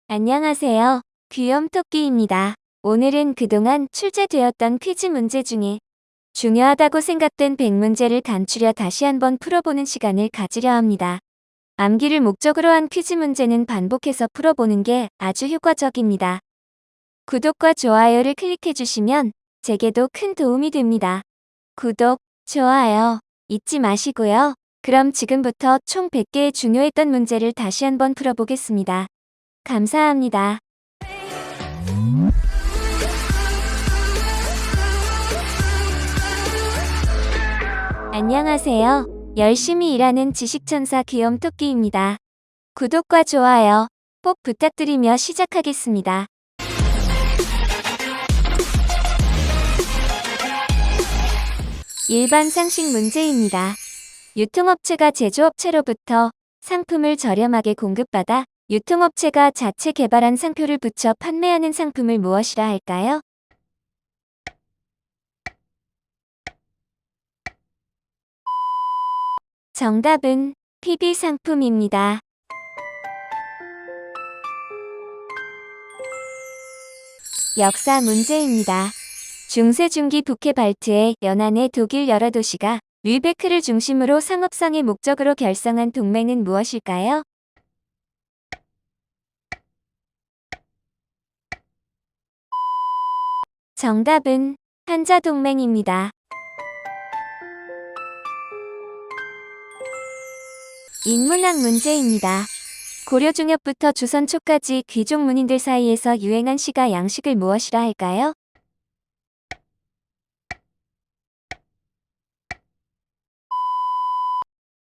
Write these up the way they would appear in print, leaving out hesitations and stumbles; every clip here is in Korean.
안녕하세요. 귀염토끼입니다. 오늘은 그동안 출제되었던 퀴즈 문제 중에 중요하다고 생각된 100문제를 간추려 다시 한번 풀어보는 시간을 가지려 합니다. 암기를 목적으로 한 퀴즈 문제는 반복해서 풀어보는 게 아주 효과적입니다. 구독과 좋아요를 클릭해주시면 제게도 큰 도움이 됩니다. 구독, 좋아요 잊지 마시고요. 그럼 지금부터 총 100개의 중요했던 문제를 다시 한번 풀어보겠습니다. 감사합니다. 안녕하세요. 열심히 일하는 지식천사 귀염토끼입니다. 구독과 좋아요 꼭 부탁드리며 시작하겠습니다. 일반 상식 문제입니다. 유통업체가 제조업체로부터 상품을 저렴하게 공급받아 유통업체가 자체 개발한 상표를 붙여 판매하는 상품을 무엇이라 할까요? 정답은 PB 상품입니다. 역사 문제입니다. 중세 중기 북해 발트해 연안의 독일 여러 도시가 뮌베크를 중심으로 상업상의 목적으로 결성한 동맹은 무엇일까요? 정답은 한자동맹입니다. 인문학 문제입니다. 고려 중엽부터 조선 초까지 귀족 문인들 사이에서 유행한 시가 양식을 무엇이라 할까요?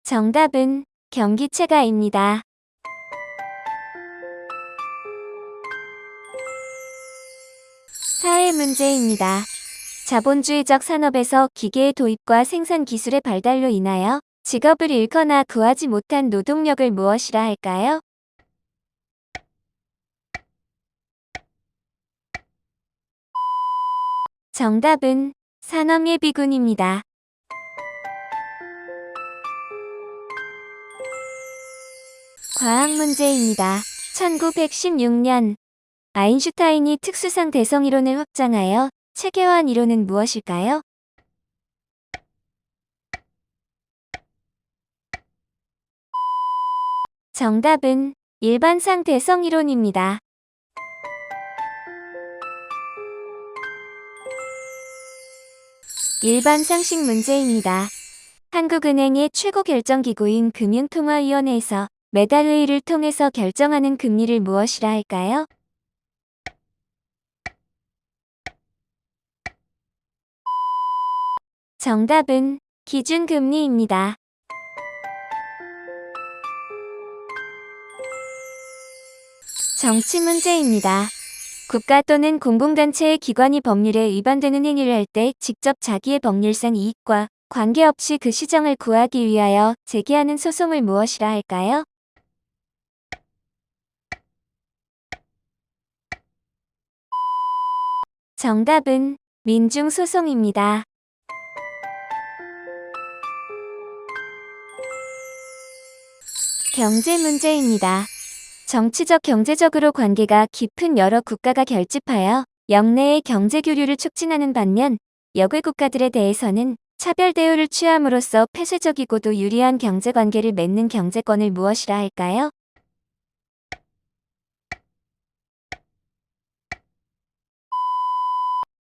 정답은 경기체가입니다. 사회 문제입니다. 자본주의적 산업에서 기계의 도입과 생산 기술의 발달로 인하여 직업을 잃거나 구하지 못한 노동력을 무엇이라 할까요? 정답은 산업예비군입니다. 과학 문제입니다. 1916년 아인슈타인이 특수상 대성 이론을 확장하여 체계화한 이론은 무엇일까요? 정답은 일반상 대성 이론입니다. 일반 상식 문제입니다. 한국은행의 최고 결정기구인 금융통화위원회에서 매달 회의를 통해서 결정하는 금리를 무엇이라 할까요? 정답은 기준금리입니다. 정치 문제입니다. 국가 또는 공공단체의 기관이 법률에 위반되는 행위를 할 때 직접 자기의 법률상 이익과 관계없이 그 시정을 구하기 위하여 제기하는 소송을 무엇이라 할까요? 정답은 민중소송입니다. 경제 문제입니다. 정치적 경제적으로 관계가 깊은 여러 국가가 결집하여 영내의 경제 교류를 촉진하는 반면 여외 국가들에 대해서는 차별 대우를 취함으로써 폐쇄적이고도 유리한 경제 관계를 맺는 경제권을 무엇이라 할까요?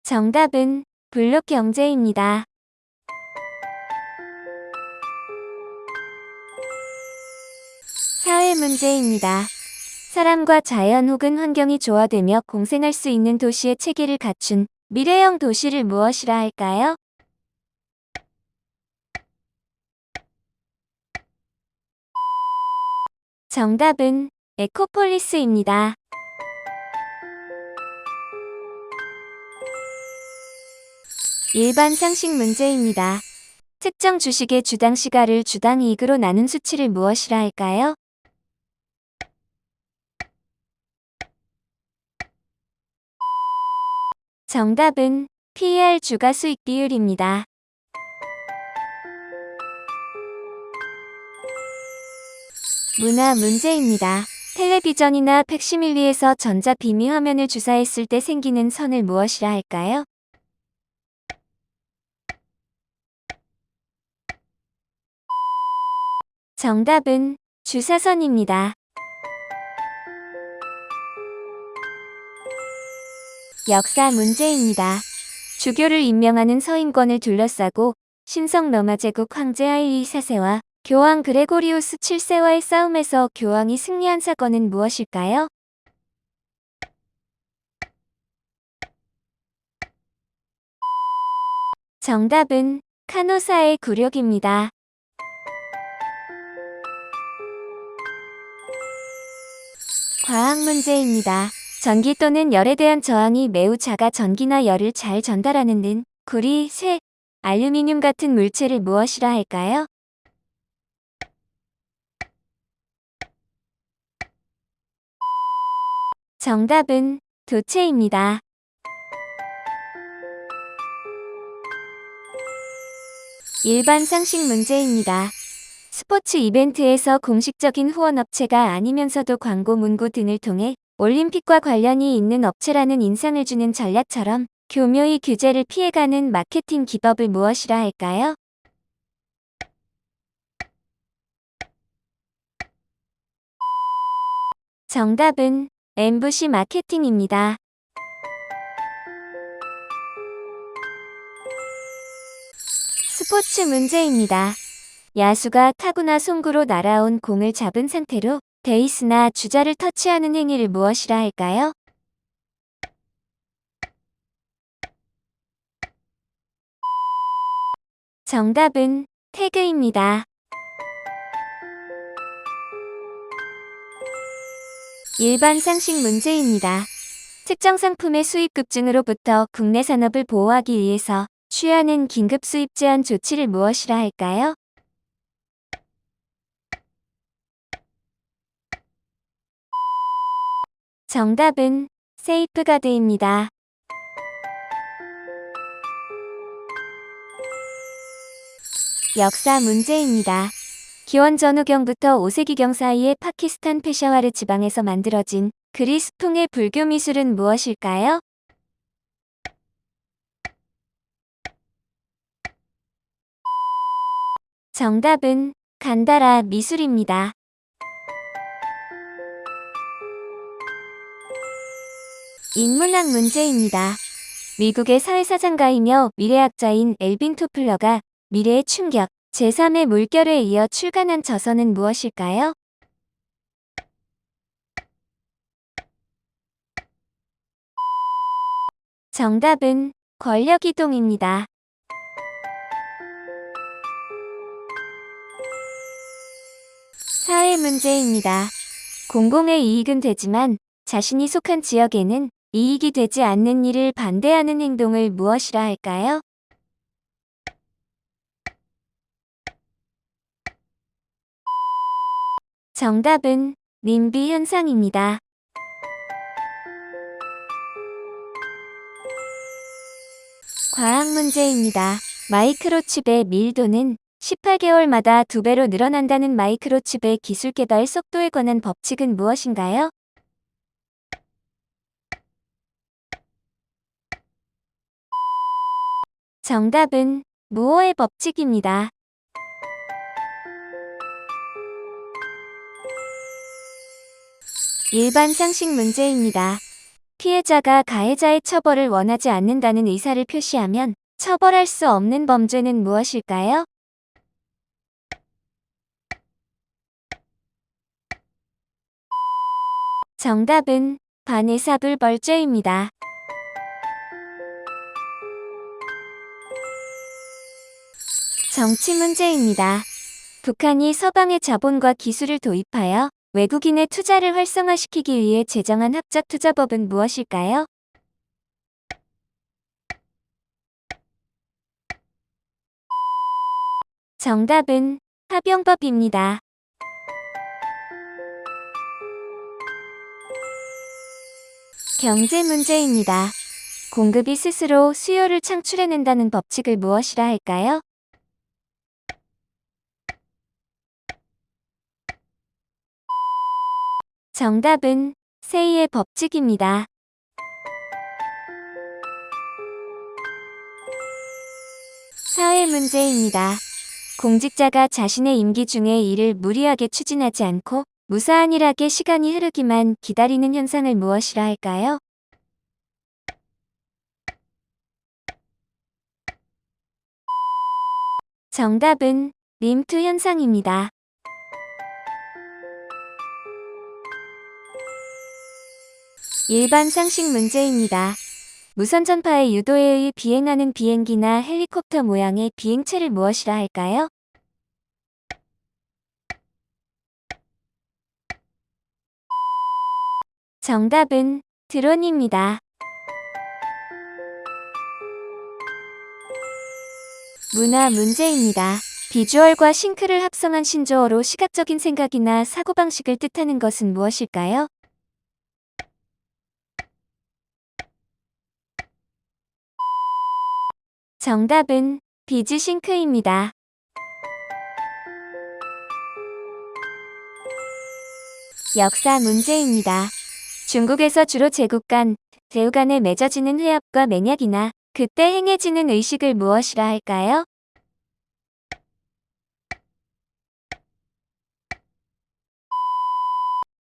정답은 블록 경제입니다. 사회 문제입니다. 사람과 자연 혹은 환경이 조화되며 공생할 수 있는 도시의 체계를 갖춘 미래형 도시를 무엇이라 할까요? 정답은 에코폴리스입니다. 일반 상식 문제입니다. 특정 주식의 주당 시가를 주당 이익으로 나눈 수치를 무엇이라 할까요? 정답은 PER 주가수익 비율입니다. 문화 문제입니다. 텔레비전이나 팩시밀리에서 전자비미 화면을 주사했을 때 생기는 선을 무엇이라 할까요? 정답은 주사선입니다. 역사 문제입니다. 주교를 임명하는 서인권을 둘러싸고 신성 로마 제국 황제 하일리 4세와 교황 그레고리우스 7세와의 싸움에서 교황이 승리한 사건은 무엇일까요? 정답은 카노사의 굴욕입니다. 과학 문제입니다. 전기 또는 열에 대한 저항이 매우 작아 전기나 열을 잘 전달하는 는 구리, 쇠, 알루미늄 같은 물체를 무엇이라 할까요? 정답은 도체입니다. 일반 상식 문제입니다. 스포츠 이벤트에서 공식적인 후원업체가 아니면서도 광고 문구 등을 통해 올림픽과 관련이 있는 업체라는 인상을 주는 전략처럼 교묘히 규제를 피해가는 마케팅 기법을 무엇이라 할까요? 정답은 엠부시 마케팅입니다. 스포츠 문제입니다. 야수가 타구나 송구로 날아온 공을 잡은 상태로 베이스나 주자를 터치하는 행위를 무엇이라 할까요? 정답은 태그입니다. 일반 상식 문제입니다. 특정 상품의 수입 급증으로부터 국내 산업을 보호하기 위해서 취하는 긴급 수입 제한 조치를 무엇이라 할까요? 정답은 세이프가드입니다. 역사 문제입니다. 기원 전후경부터 5세기경 사이에 파키스탄 페샤와르 지방에서 만들어진 그리스풍의 불교 미술은 무엇일까요? 정답은 간다라 미술입니다. 인문학 문제입니다. 미국의 사회사장가이며 미래학자인 엘빈 토플러가 미래의 충격, 제3의 물결에 이어 출간한 저서는 무엇일까요? 정답은 권력이동입니다. 사회 문제입니다. 공공의 이익은 되지만 자신이 속한 지역에는 이익이 되지 않는 일을 반대하는 행동을 무엇이라 할까요? 정답은 님비 현상입니다. 과학 문제입니다. 마이크로칩의 밀도는 18개월마다 2배로 늘어난다는 마이크로칩의 기술 개발 속도에 관한 법칙은 무엇인가요? 정답은 무어의 법칙입니다. 일반 상식 문제입니다. 피해자가 가해자의 처벌을 원하지 않는다는 의사를 표시하면 처벌할 수 없는 범죄는 무엇일까요? 정답은 반의사불벌죄입니다. 정치 문제입니다. 북한이 서방의 자본과 기술을 도입하여 외국인의 투자를 활성화시키기 위해 제정한 합작투자법은 무엇일까요? 정답은 합병법입니다. 경제 문제입니다. 공급이 스스로 수요를 창출해낸다는 법칙을 무엇이라 할까요? 정답은 세이의 법칙입니다. 사회 문제입니다. 공직자가 자신의 임기 중에 일을 무리하게 추진하지 않고 무사안일하게 시간이 흐르기만 기다리는 현상을 무엇이라 할까요? 정답은 림투 현상입니다. 일반 상식 문제입니다. 무선 전파의 유도에 의해 비행하는 비행기나 헬리콥터 모양의 비행체를 무엇이라 할까요? 정답은 드론입니다. 문화 문제입니다. 비주얼과 싱크를 합성한 신조어로 시각적인 생각이나 사고방식을 뜻하는 것은 무엇일까요? 정답은 비즈싱크입니다. 역사 문제입니다. 중국에서 주로 제국 간, 제후 간에 맺어지는 회합과 맹약이나 그때 행해지는 의식을 무엇이라 할까요?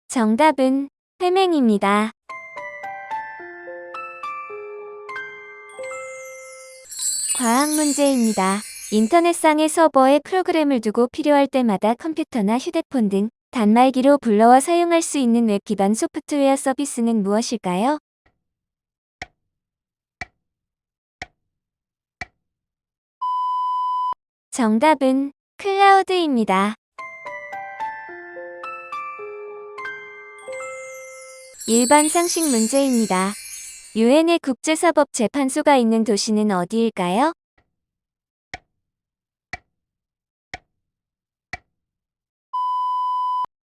정답은 회맹입니다. 과학 문제입니다. 인터넷상의 서버에 프로그램을 두고 필요할 때마다 컴퓨터나 휴대폰 등 단말기로 불러와 사용할 수 있는 웹 기반 소프트웨어 서비스는 무엇일까요? 정답은 클라우드입니다. 일반 상식 문제입니다. 유엔의 국제사법재판소가 있는 도시는 어디일까요?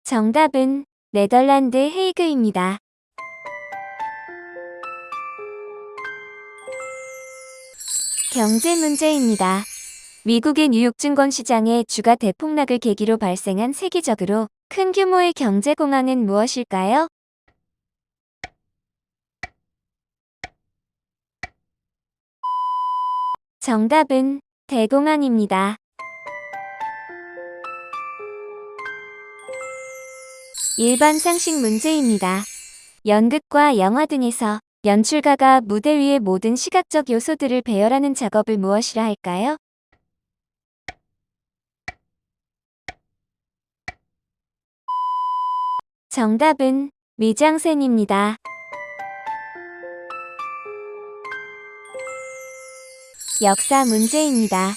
정답은 네덜란드 헤이그입니다. 경제 문제입니다. 미국의 뉴욕 증권시장의 주가 대폭락을 계기로 발생한 세계적으로 큰 규모의 경제공황은 무엇일까요? 정답은 대공황입니다. 일반 상식 문제입니다. 연극과 영화 등에서 연출가가 무대 위의 모든 시각적 요소들을 배열하는 작업을 무엇이라 할까요? 정답은 미장센입니다. 역사 문제입니다.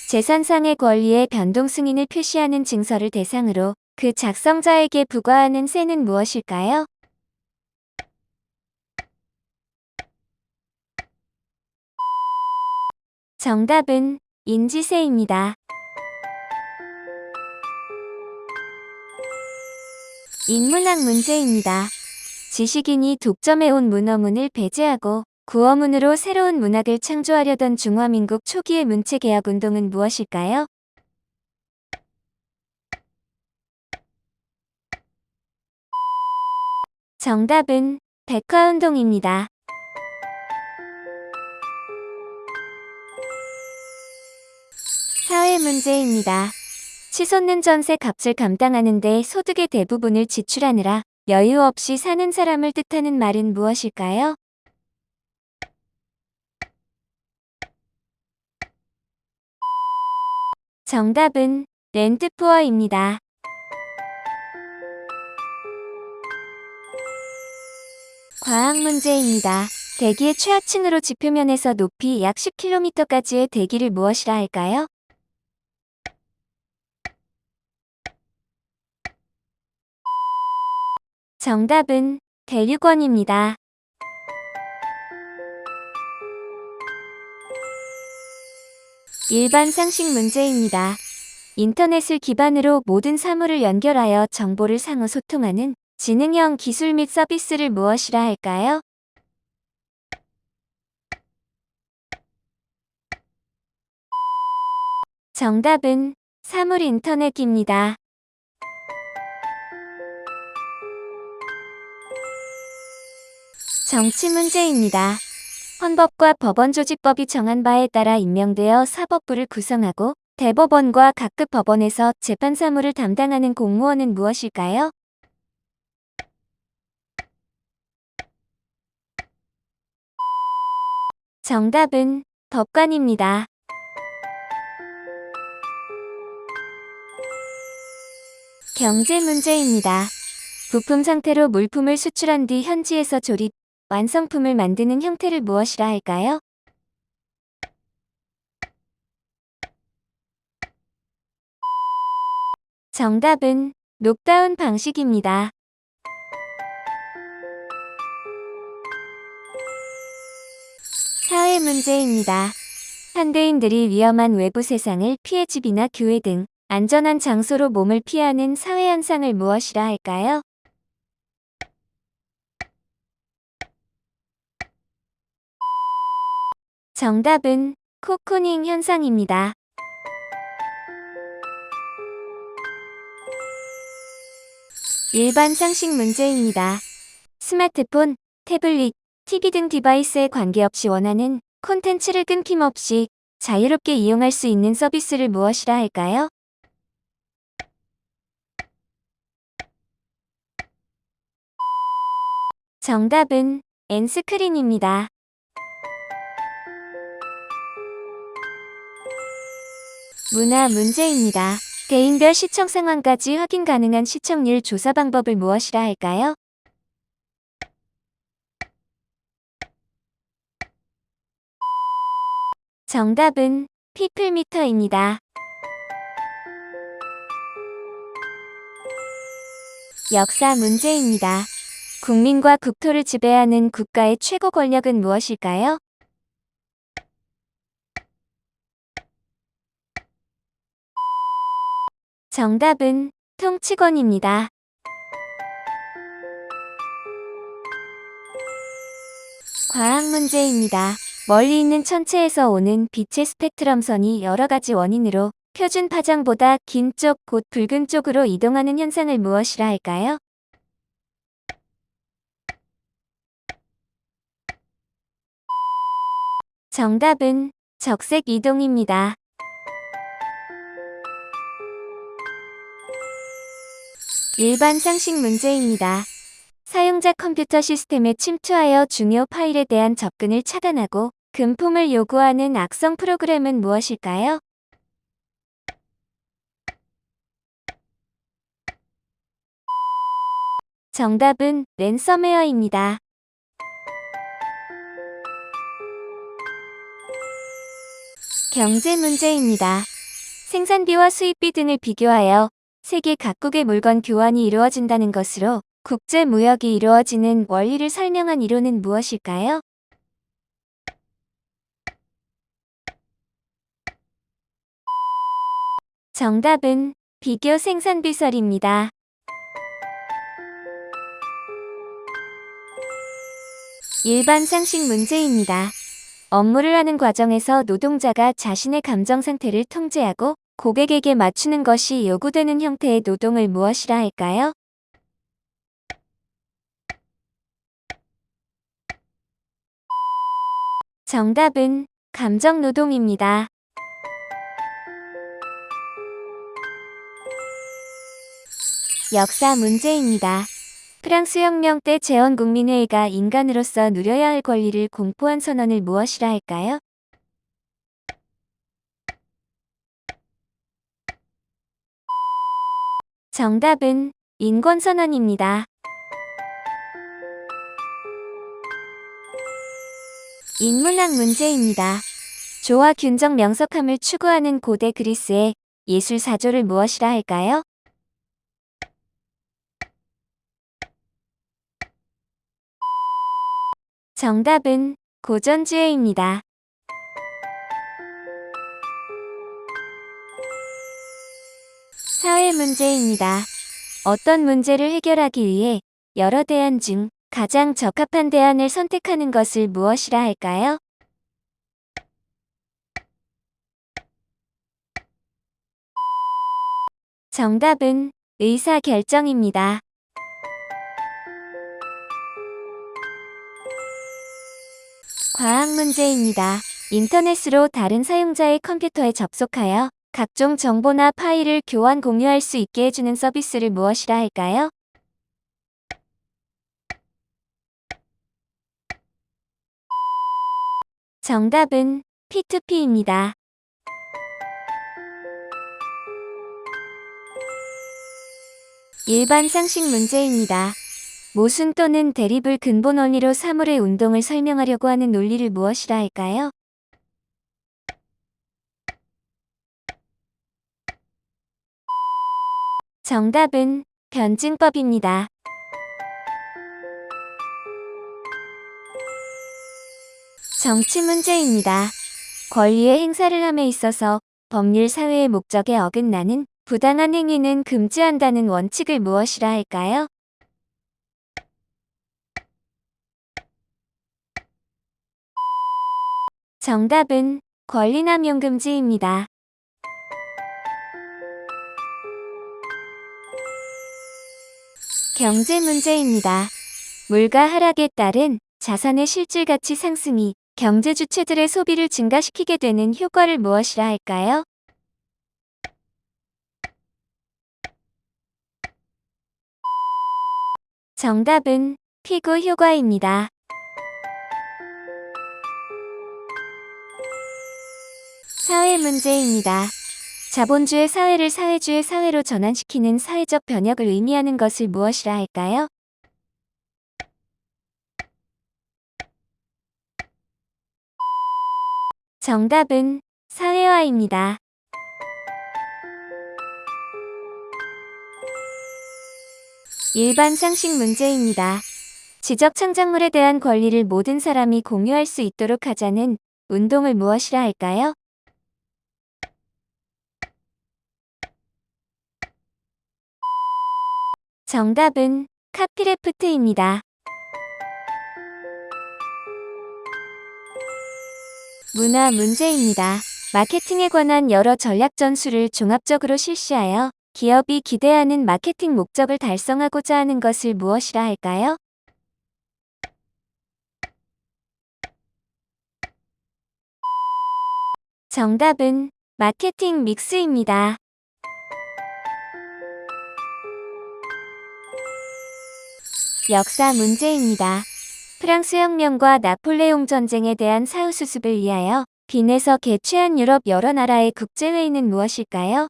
재산상의 권리의 변동 승인을 표시하는 증서를 대상으로 그 작성자에게 부과하는 세는 무엇일까요? 정답은 인지세입니다. 인문학 문제입니다. 지식인이 독점해온 문어문을 배제하고 구어문으로 새로운 문학을 창조하려던 중화민국 초기의 문체개혁운동은 무엇일까요? 정답은 백화운동입니다. 사회 문제입니다. 치솟는 전세 값을 감당하는데 소득의 대부분을 지출하느라 여유 없이 사는 사람을 뜻하는 말은 무엇일까요? 정답은 렌트푸어입니다. 과학 문제입니다. 대기의 최하층으로 지표면에서 높이 약 10km까지의 대기를 무엇이라 할까요? 정답은 대륙원입니다. 일반 상식 문제입니다. 인터넷을 기반으로 모든 사물을 연결하여 정보를 상호 소통하는 지능형 기술 및 서비스를 무엇이라 할까요? 정답은 사물 인터넷입니다. 정치 문제입니다. 헌법과 법원조직법이 정한 바에 따라 임명되어 사법부를 구성하고 대법원과 각급 법원에서 재판 사무를 담당하는 공무원은 무엇일까요? 정답은 법관입니다. 경제 문제입니다. 부품 상태로 물품을 수출한 뒤 현지에서 조립, 완성품을 만드는 형태를 무엇이라 할까요? 정답은 녹다운 방식입니다. 사회 문제입니다. 현대인들이 위험한 외부 세상을 피해 집이나 교회 등 안전한 장소로 몸을 피하는 사회 현상을 무엇이라 할까요? 정답은 코코닝 현상입니다. 일반 상식 문제입니다. 스마트폰, 태블릿, TV 등 디바이스에 관계없이 원하는 콘텐츠를 끊김없이 자유롭게 이용할 수 있는 서비스를 무엇이라 할까요? 정답은 엔스크린입니다. 문화 문제입니다. 개인별 시청 상황까지 확인 가능한 시청률 조사 방법을 무엇이라 할까요? 정답은 피플미터입니다. 역사 문제입니다. 국민과 국토를 지배하는 국가의 최고 권력은 무엇일까요? 정답은 통치권입니다. 과학 문제입니다. 멀리 있는 천체에서 오는 빛의 스펙트럼선이 여러 가지 원인으로 표준 파장보다 긴 쪽, 곧 붉은 쪽으로 이동하는 현상을 무엇이라 할까요? 정답은 적색 이동입니다. 일반 상식 문제입니다. 사용자 컴퓨터 시스템에 침투하여 중요 파일에 대한 접근을 차단하고 금품을 요구하는 악성 프로그램은 무엇일까요? 정답은 랜섬웨어입니다. 경제 문제입니다. 생산비와 수입비 등을 비교하여 세계 각국의 물건 교환이 이루어진다는 것으로 국제 무역이 이루어지는 원리를 설명한 이론은 무엇일까요? 정답은 비교 생산비설입니다. 일반 상식 문제입니다. 업무를 하는 과정에서 노동자가 자신의 감정 상태를 통제하고 고객에게 맞추는 것이 요구되는 형태의 노동을 무엇이라 할까요? 정답은 감정 노동입니다. 역사 문제입니다. 프랑스 혁명 때 제원국민회의가 인간으로서 누려야 할 권리를 공포한 선언을 무엇이라 할까요? 정답은 인권선언입니다. 인문학 문제입니다. 조화 균적 명석함을 추구하는 고대 그리스의 예술 사조를 무엇이라 할까요? 정답은 고전지혜입니다. 사회 문제입니다. 어떤 문제를 해결하기 위해 여러 대안 중 가장 적합한 대안을 선택하는 것을 무엇이라 할까요? 정답은 의사결정입니다. 과학 문제입니다. 인터넷으로 다른 사용자의 컴퓨터에 접속하여 각종 정보나 파일을 교환 공유할 수 있게 해주는 서비스를 무엇이라 할까요? 정답은 P2P입니다. 일반 상식 문제입니다. 모순 또는 대립을 근본 원리로 사물의 운동을 설명하려고 하는 논리를 무엇이라 할까요? 정답은 변증법입니다. 정치 문제입니다. 권리의 행사를 함에 있어서 법률 사회의 목적에 어긋나는 부당한 행위는 금지한다는 원칙을 무엇이라 할까요? 정답은 권리남용 금지입니다. 경제 문제입니다. 물가 하락에 따른 자산의 실질 가치 상승이 경제 주체들의 소비를 증가시키게 되는 효과를 무엇이라 할까요? 정답은 피구 효과입니다. 사회 문제입니다. 자본주의 사회를 사회주의 사회로 전환시키는 사회적 변혁을 의미하는 것을 무엇이라 할까요? 정답은 사회화입니다. 일반 상식 문제입니다. 지적 창작물에 대한 권리를 모든 사람이 공유할 수 있도록 하자는 운동을 무엇이라 할까요? 정답은 카피레프트입니다. 문화 문제입니다. 마케팅에 관한 여러 전략 전술을 종합적으로 실시하여 기업이 기대하는 마케팅 목적을 달성하고자 하는 것을 무엇이라 할까요? 정답은 마케팅 믹스입니다. 역사 문제입니다. 프랑스 혁명과 나폴레옹 전쟁에 대한 사후수습을 위하여 빈에서 개최한 유럽 여러 나라의 국제회의는 무엇일까요?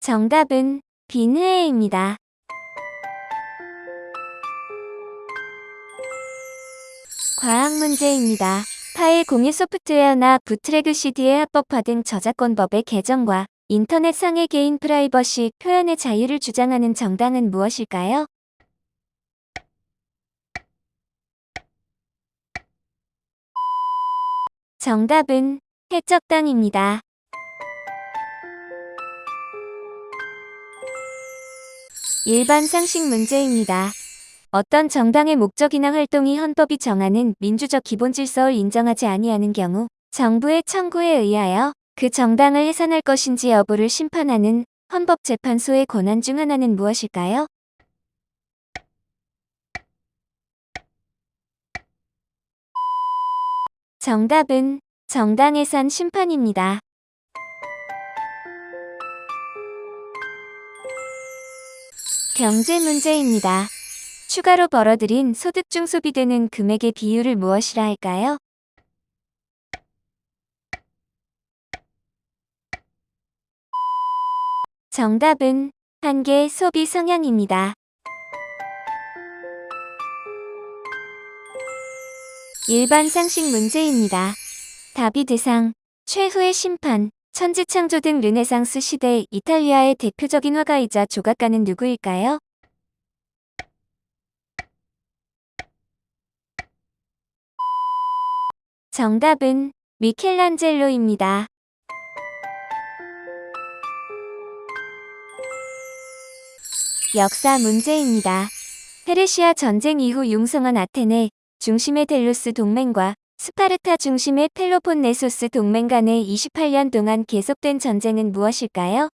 정답은 빈회회입니다. 과학 문제입니다. 파일 공유 소프트웨어나 부트레그 CD의 합법화 등 저작권법의 개정과 인터넷상의 개인 프라이버시 표현의 자유를 주장하는 정당은 무엇일까요? 정답은 해적당입니다. 일반 상식 문제입니다. 어떤 정당의 목적이나 활동이 헌법이 정하는 민주적 기본 질서를 인정하지 아니하는 경우 정부의 청구에 의하여 그 정당을 해산할 것인지 여부를 심판하는 헌법재판소의 권한 중 하나는 무엇일까요? 정답은 정당 해산 심판입니다. 경제 문제입니다. 추가로 벌어들인 소득 중 소비되는 금액의 비율을 무엇이라 할까요? 정답은 한계 소비 성향입니다. 일반 상식 문제입니다. 다비드상, 최후의 심판, 천지창조 등 르네상스 시대 이탈리아의 대표적인 화가이자 조각가는 누구일까요? 정답은 미켈란젤로입니다. 역사 문제입니다. 페르시아 전쟁 이후 융성한 아테네 중심의 델루스 동맹과 스파르타 중심의 펠로폰네소스 동맹 간의 28년 동안 계속된 전쟁은 무엇일까요?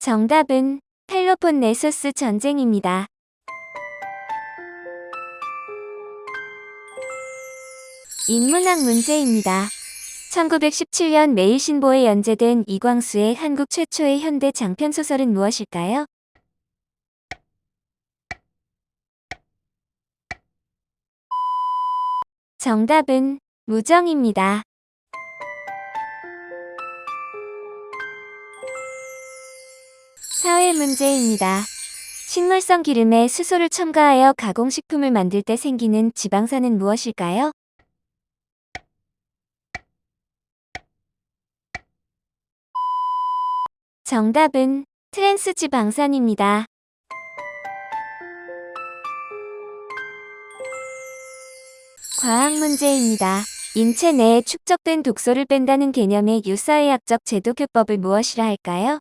정답은 펠로폰네소스 전쟁입니다. 인문학 문제입니다. 1917년 매일신보에 연재된 이광수의 한국 최초의 현대 장편소설은 무엇일까요? 정답은 무정입니다. 사회 문제입니다. 식물성 기름에 수소를 첨가하여 가공식품을 만들 때 생기는 지방산은 무엇일까요? 정답은 트랜스 지방산입니다. 과학 문제입니다. 인체 내에 축적된 독소를 뺀다는 개념의 유사의학적 제독요법을 무엇이라 할까요?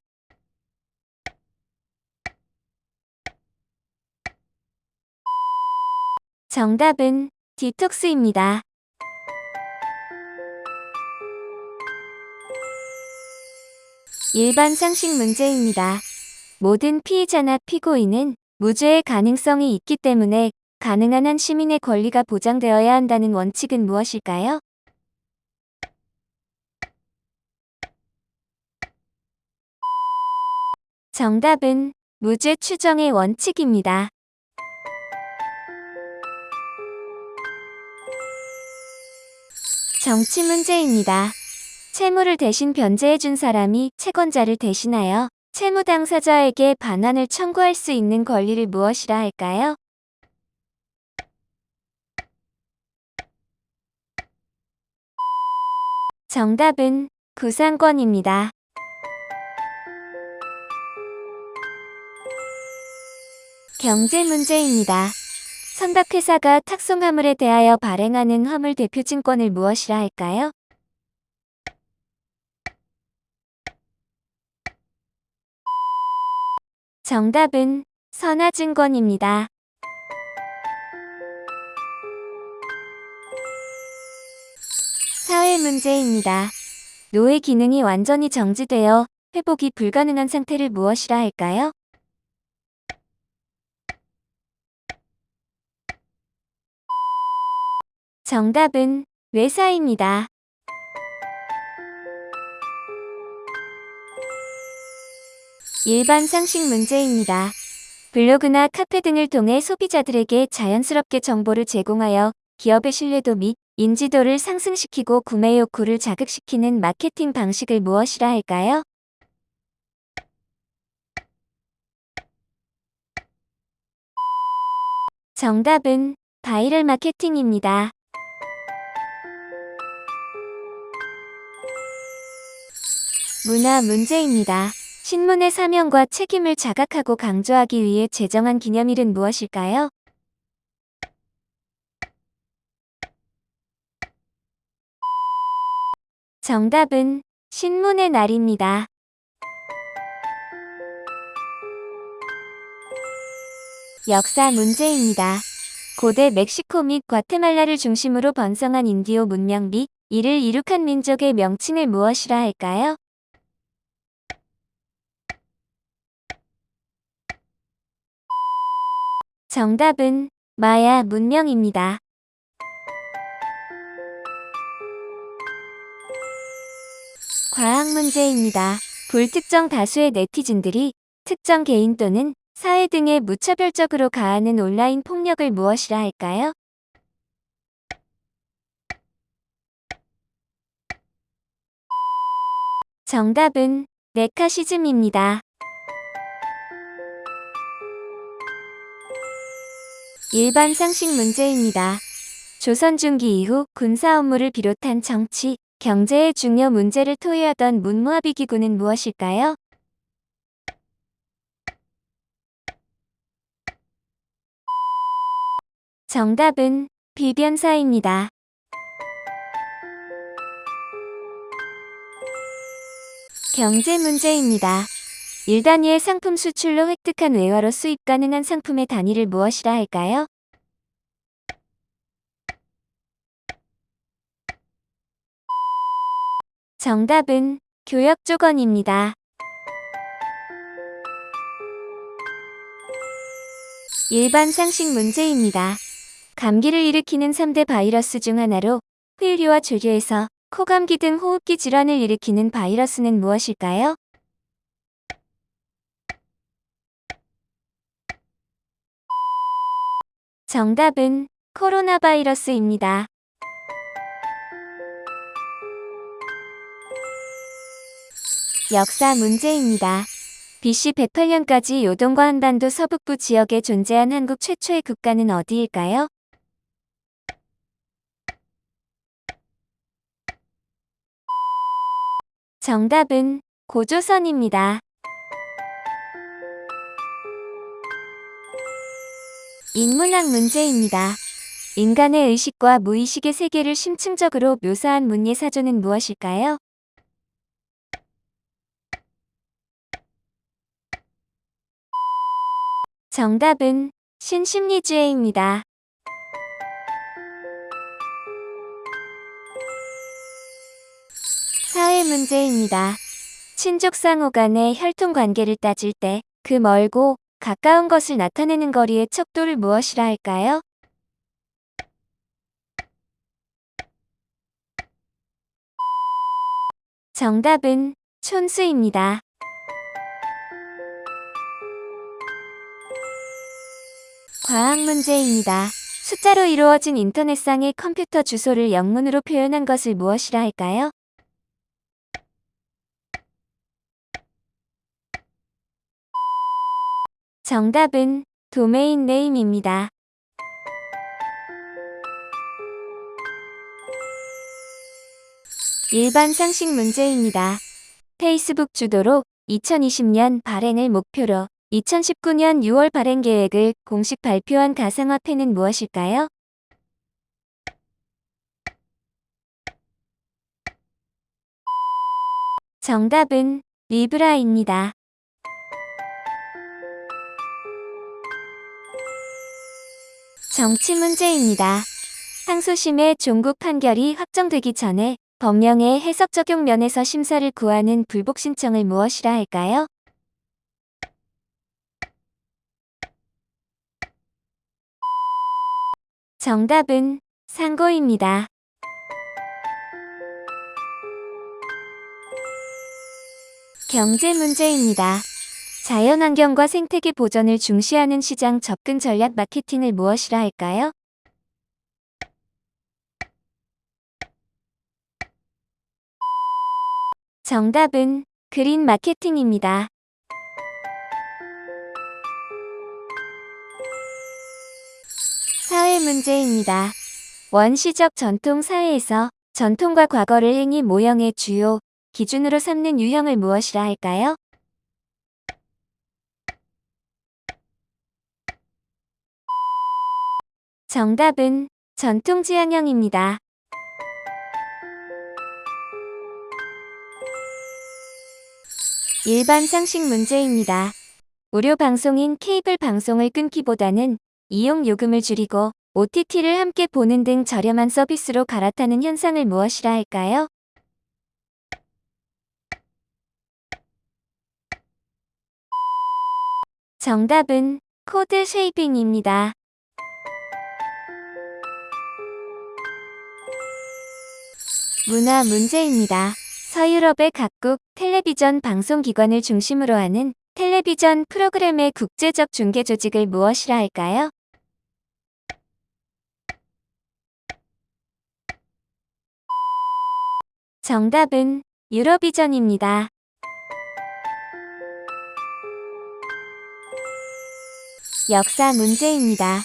정답은 디톡스입니다. 일반 상식 문제입니다. 모든 피의자나 피고인은 무죄의 가능성이 있기 때문에 가능한 한 시민의 권리가 보장되어야 한다는 원칙은 무엇일까요? 정답은 무죄 추정의 원칙입니다. 정치 문제입니다. 채무를 대신 변제해준 사람이 채권자를 대신하여 채무 당사자에게 반환을 청구할 수 있는 권리를 무엇이라 할까요? 정답은 구상권입니다. 경제 문제입니다. 선박회사가 탁송화물에 대하여 발행하는 화물 대표증권을 무엇이라 할까요? 정답은 선화증권입니다. 사회 문제입니다. 뇌의 기능이 완전히 정지되어 회복이 불가능한 상태를 무엇이라 할까요? 정답은 뇌사입니다. 일반 상식 문제입니다. 블로그나 카페 등을 통해 소비자들에게 자연스럽게 정보를 제공하여 기업의 신뢰도 및 인지도를 상승시키고 구매 욕구를 자극시키는 마케팅 방식을 무엇이라 할까요? 정답은 바이럴 마케팅입니다. 문화 문제입니다. 신문의 사명과 책임을 자각하고 강조하기 위해 제정한 기념일은 무엇일까요? 정답은 신문의 날입니다. 역사 문제입니다. 고대 멕시코 및 과테말라를 중심으로 번성한 인디오 문명 및 이를 이룩한 민족의 명칭을 무엇이라 할까요? 정답은 마야 문명입니다. 과학 문제입니다. 불특정 다수의 네티즌들이 특정 개인 또는 사회 등에 무차별적으로 가하는 온라인 폭력을 무엇이라 할까요? 정답은 네카시즘입니다. 일반 상식 문제입니다. 조선 중기 이후 군사 업무를 비롯한 정치, 경제의 중요 문제를 토의하던 문무합의기구는 무엇일까요? 정답은 비변사입니다. 경제 문제입니다. 1단위의 상품 수출로 획득한 외화로 수입 가능한 상품의 단위를 무엇이라 할까요? 정답은 교역조건입니다. 일반 상식 문제입니다. 감기를 일으키는 3대 바이러스 중 하나로 후유류와 조류에서 코감기 등 호흡기 질환을 일으키는 바이러스는 무엇일까요? 정답은 코로나 바이러스입니다. 역사 문제입니다. BC 108년까지 요동과 한반도 서북부 지역에 존재한 한국 최초의 국가는 어디일까요? 정답은 고조선입니다. 인문학 문제입니다. 인간의 의식과 무의식의 세계를 심층적으로 묘사한 문예사조는 무엇일까요? 정답은 신심리주의입니다. 사회 문제입니다. 친족 상호 간의 혈통 관계를 따질 때 그 멀고 가까운 것을 나타내는 거리의 척도를 무엇이라 할까요? 정답은 촌수입니다. 과학 문제입니다. 숫자로 이루어진 인터넷상의 컴퓨터 주소를 영문으로 표현한 것을 무엇이라 할까요? 정답은 도메인 네임입니다. 일반 상식 문제입니다. 페이스북 주도로 2020년 발행을 목표로 2019년 6월 발행 계획을 공식 발표한 가상화폐는 무엇일까요? 정답은 리브라입니다. 정치 문제입니다. 항소심의 종국 판결이 확정되기 전에 법령의 해석 적용 면에서 심사를 구하는 불복 신청을 무엇이라 할까요? 정답은 상고입니다. 경제 문제입니다. 자연환경과 생태계 보전을 중시하는 시장 접근 전략 마케팅을 무엇이라 할까요? 정답은 그린 마케팅입니다. 사회 문제입니다. 원시적 전통 사회에서 전통과 과거를 행위 모형의 주요 기준으로 삼는 유형을 무엇이라 할까요? 정답은 전통지향형입니다. 일반 상식 문제입니다. 무료 방송인 케이블 방송을 끊기보다는 이용 요금을 줄이고 OTT를 함께 보는 등 저렴한 서비스로 갈아타는 현상을 무엇이라 할까요? 정답은 코드 쉐이빙입니다. 문화 문제입니다. 서유럽의 각국 텔레비전 방송기관을 중심으로 하는 텔레비전 프로그램의 국제적 중계 조직을 무엇이라 할까요? 정답은 유로비전입니다. 역사 문제입니다.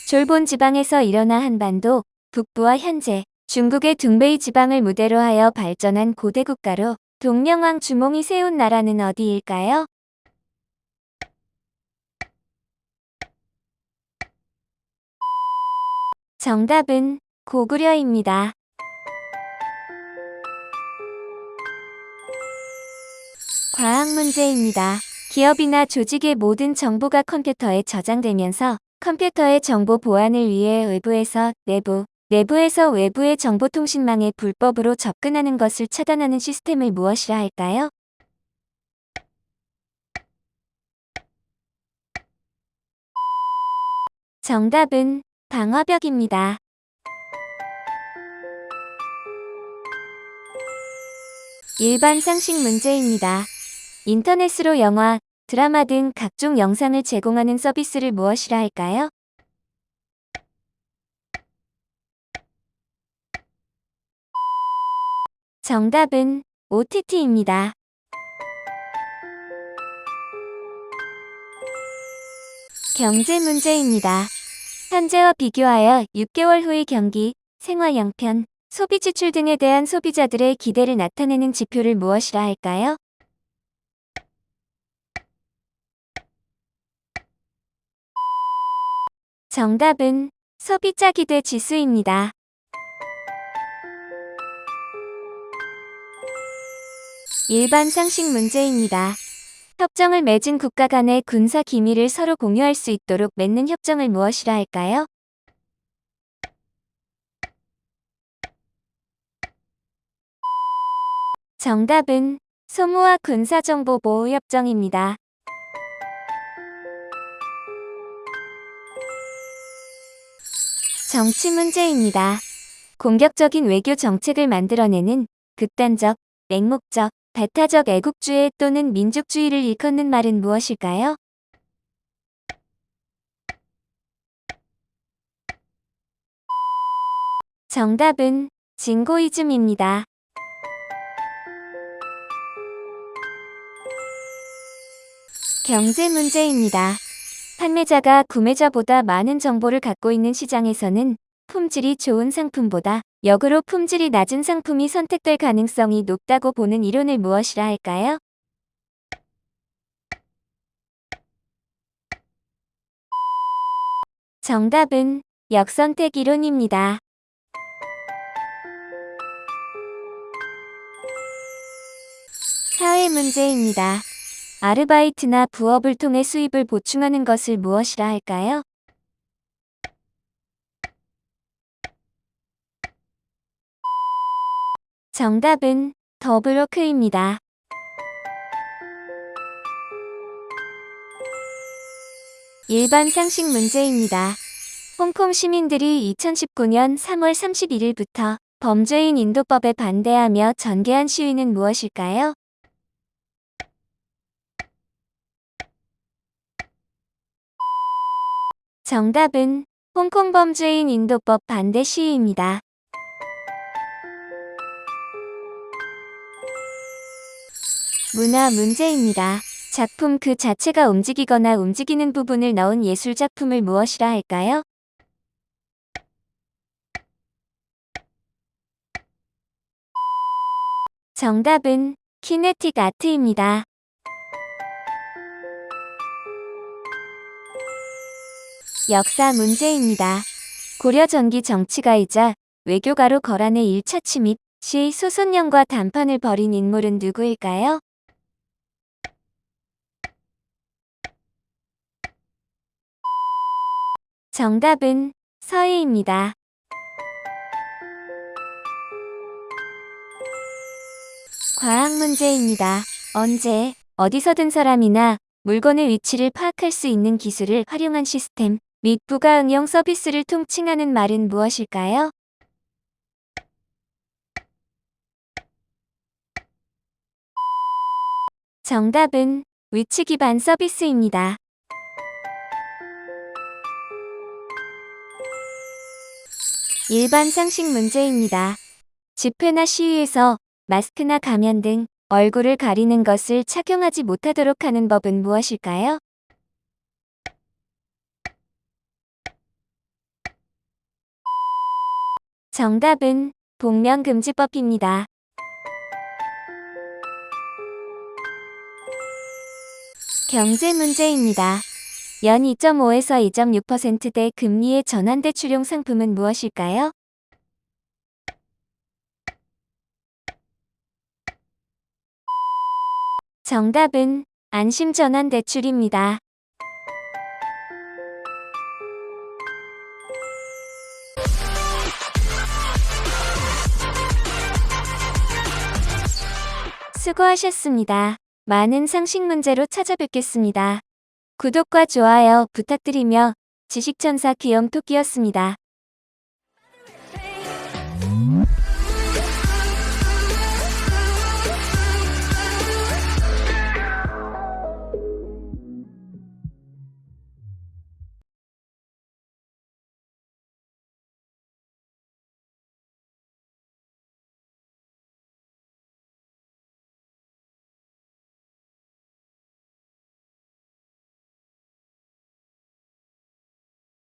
졸본 지방에서 일어나 한반도, 북부와 현재 중국의 둥베이 지방을 무대로 하여 발전한 고대 국가로 동명왕 주몽이 세운 나라는 어디일까요? 정답은 고구려입니다. 과학 문제입니다. 기업이나 조직의 모든 정보가 컴퓨터에 저장되면서 컴퓨터의 정보 보안을 위해 외부에서 내부, 내부에서 외부의 정보통신망에 불법으로 접근하는 것을 차단하는 시스템을 무엇이라 할까요? 정답은 방화벽입니다. 일반 상식 문제입니다. 인터넷으로 영화, 드라마 등 각종 영상을 제공하는 서비스를 무엇이라 할까요? 정답은 OTT입니다. 경제 문제입니다. 현재와 비교하여 6개월 후의 경기, 생활 양편, 소비 지출 등에 대한 소비자들의 기대를 나타내는 지표를 무엇이라 할까요? 정답은 소비자 기대 지수입니다. 일반 상식 문제입니다. 협정을 맺은 국가 간의 군사 기밀을 서로 공유할 수 있도록 맺는 협정을 무엇이라 할까요? 정답은 소모와 군사정보보호협정입니다. 정치 문제입니다. 공격적인 외교 정책을 만들어내는 극단적, 맹목적, 배타적 애국주의 또는 민족주의를 일컫는 말은 무엇일까요? 정답은 진고이즘입니다. 경제 문제입니다. 판매자가 구매자보다 많은 정보를 갖고 있는 시장에서는 품질이 좋은 상품보다 역으로 품질이 낮은 상품이 선택될 가능성이 높다고 보는 이론을 무엇이라 할까요? 정답은 역선택 이론입니다. 사회 문제입니다. 아르바이트나 부업을 통해 수입을 보충하는 것을 무엇이라 할까요? 정답은 더블워크입니다. 일반 상식 문제입니다. 홍콩 시민들이 2019년 3월 31일부터 범죄인 인도법에 반대하며 전개한 시위는 무엇일까요? 정답은 홍콩 범죄인 인도법 반대 시위입니다. 문화 문제입니다. 작품 그 자체가 움직이거나 움직이는 부분을 넣은 예술작품을 무엇이라 할까요? 정답은 키네틱 아트입니다. 역사 문제입니다. 고려 전기 정치가이자 외교가로 거란의 1차 침입 시 소손령과談判을 벌인 인물은 누구일까요? 정답은 서희입니다. 과학 문제입니다. 언제, 어디서든 사람이나 물건의 위치를 파악할 수 있는 기술을 활용한 시스템 및 부가 응용 서비스를 통칭하는 말은 무엇일까요? 정답은 위치 기반 서비스입니다. 일반 상식 문제입니다. 집회나 시위에서 마스크나 가면 등 얼굴을 가리는 것을 착용하지 못하도록 하는 법은 무엇일까요? 정답은 복면금지법입니다. 경제 문제입니다. 연 2.5에서 2.6%대 금리의 전환대출용 상품은 무엇일까요? 정답은 안심전환대출입니다. 수고하셨습니다. 많은 상식 문제로 찾아뵙겠습니다. 구독과 좋아요 부탁드리며 지식천사 귀염토끼였습니다.